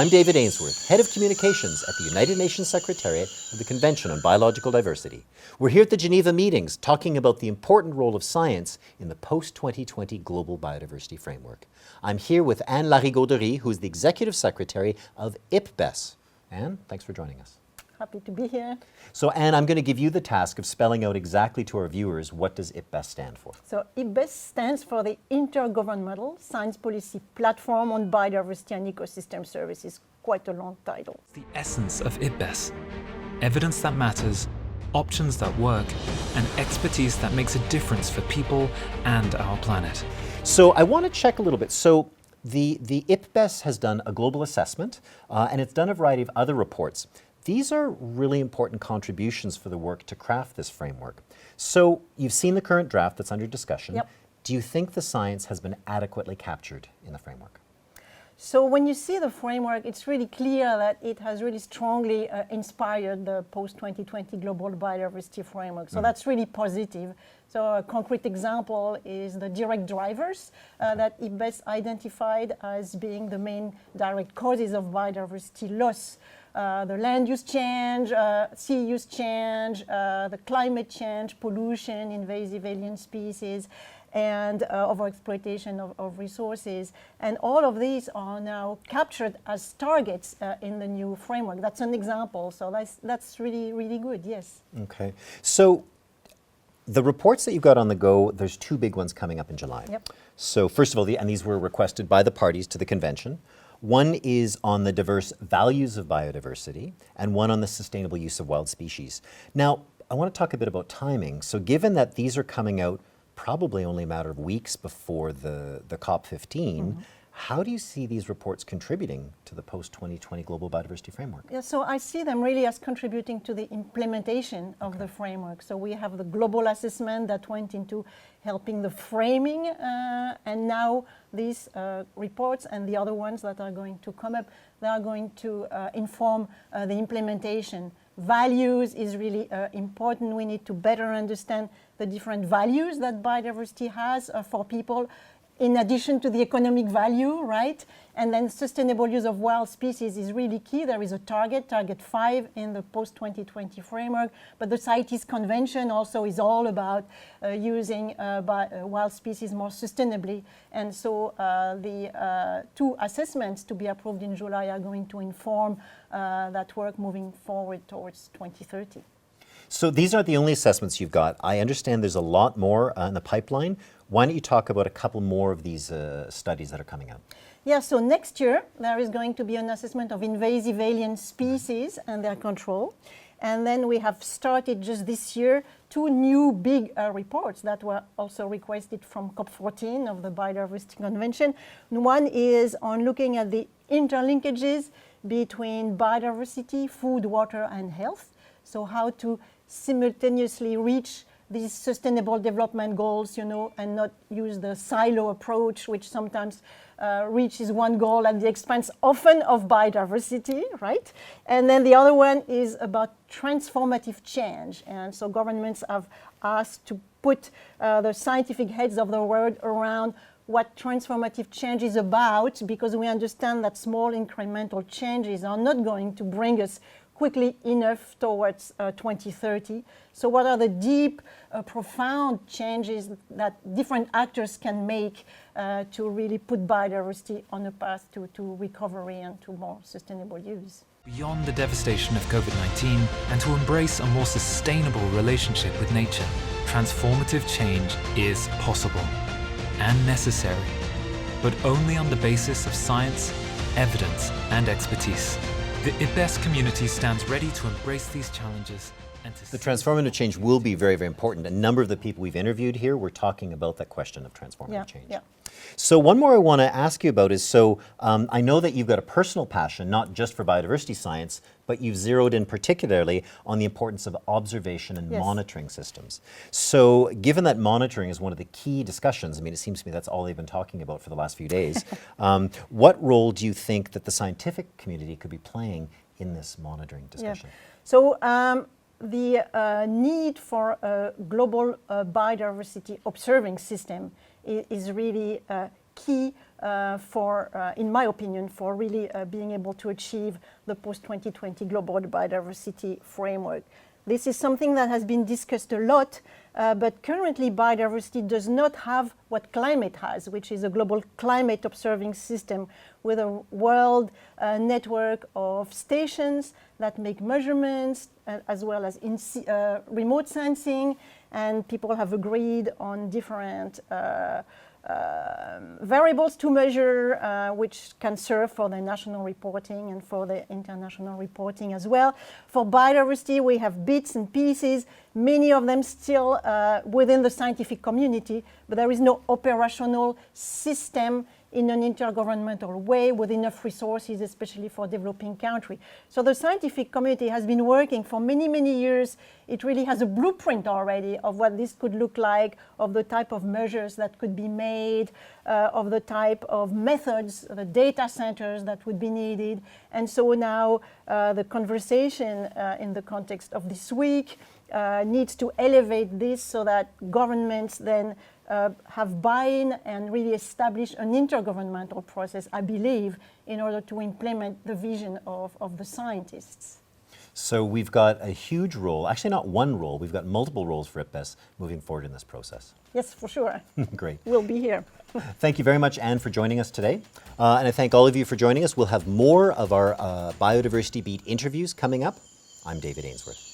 I'm David Ainsworth, Head of Communications at the United Nations Secretariat of the Convention on Biological Diversity. We're here at the Geneva meetings talking about the important role of science in the post-2020 Global Biodiversity Framework. I'm here with Anne Larigauderie, who is the Executive Secretary of IPBES. Anne, thanks for joining us. Happy to be here. So Anne, I'm going to give you the task of spelling out exactly to our viewers what does IPBES stand for. So IPBES stands for the Intergovernmental Science Policy Platform on Biodiversity and Ecosystem Services. Quite a long title. The essence of IPBES. Evidence that matters, options that work, and expertise that makes a difference for people and our planet. So I want to check a little bit. So the IPBES has done a global assessment and it's done a variety of other reports. These are really important contributions for the work to craft this framework. So you've seen the current draft that's under discussion. Yep. Do you think the science has been adequately captured in the framework? So when you see the framework, it's really clear that it has really strongly inspired the post-2020 Global Biodiversity Framework. So that's really positive. So a concrete example is the direct drivers that IPBES identified as being the main direct causes of biodiversity loss. The land use change, sea use change, the climate change, pollution, invasive alien species, and overexploitation of resources. And all of these are now captured as targets in the new framework. That's an example. So that's really, really good, yes. Okay. So the reports that you've got on the go, there's two big ones coming up in July. Yep. So first of all, and these were requested by the parties to the convention. One is on the diverse values of biodiversity, and one on the sustainable use of wild species. Now, I want to talk a bit about timing. So given that these are coming out probably only a matter of weeks before the COP15, how do you see these reports contributing to the post-2020 Global Biodiversity Framework? Yeah, so I see them really as contributing to the implementation of the framework. So we have the global assessment that went into helping the framing, and now these reports and the other ones that are going to come up, they are going to inform the implementation. Values is really important. We need to better understand the different values that biodiversity has for people, in addition to the economic value, right? And then sustainable use of wild species is really key. There is a target 5 in the post-2020 framework, but the CITES Convention also is all about using wild species more sustainably. And so the two assessments to be approved in July are going to inform that work moving forward towards 2030. So these aren't the only assessments you've got. I understand there's a lot more in the pipeline. Why don't you talk about a couple more of these studies that are coming out? Yeah, so next year there is going to be an assessment of invasive alien species and their control. And then we have started just this year 2 new big reports that were also requested from COP14 of the Biodiversity Convention. One is on looking at the interlinkages between biodiversity, food, water, and health. So how to simultaneously reach these sustainable development goals, you know, and not use the silo approach, which sometimes reaches one goal at the expense often of biodiversity, right? And then the other one is about transformative change. And so governments have asked to put the scientific heads of the world around what transformative change is about, because we understand that small incremental changes are not going to bring us quickly enough towards 2030. So what are the deep, profound changes that different actors can make to really put biodiversity on a path to recovery and to more sustainable use? Beyond the devastation of COVID-19 and to embrace a more sustainable relationship with nature, transformative change is possible and necessary, but only on the basis of science, evidence, and expertise. The IPBES community stands ready to embrace these challenges and to... The transformative change will be very, very important. A number of the people we've interviewed here were talking about that question of transformative change. Yeah. So one more I want to ask you about is, so I know that you've got a personal passion, not just for biodiversity science, but you've zeroed in particularly on the importance of observation and monitoring systems. So given that monitoring is one of the key discussions, I mean, it seems to me that's all they've been talking about for the last few days, what role do you think that the scientific community could be playing in this monitoring discussion? Yeah. So the need for a global biodiversity observing system is really key in my opinion, for really being able to achieve the post-2020 global biodiversity framework. This is something that has been discussed a lot, but currently biodiversity does not have what climate has, which is a global climate observing system with a world network of stations that make measurements as well as remote sensing, and people have agreed on different variables to measure, which can serve for the national reporting and for the international reporting as well. For biodiversity, we have bits and pieces, many of them still within the scientific community, but there is no operational system in an intergovernmental way with enough resources, especially for developing countries. So the scientific community has been working for many, many years. It really has a blueprint already of what this could look like, of the type of measures that could be made, of the type of methods, the data centers that would be needed. And so now the conversation in the context of this week needs to elevate this so that governments then have buy-in and really establish an intergovernmental process, I believe, in order to implement the vision of the scientists. So we've got a huge role, actually not one role, we've got multiple roles for IPBES moving forward in this process. Yes, for sure. Great. We'll be here. Thank you very much, Anne, for joining us today. And I thank all of you for joining us. We'll have more of our Biodiversity Beat interviews coming up. I'm David Ainsworth.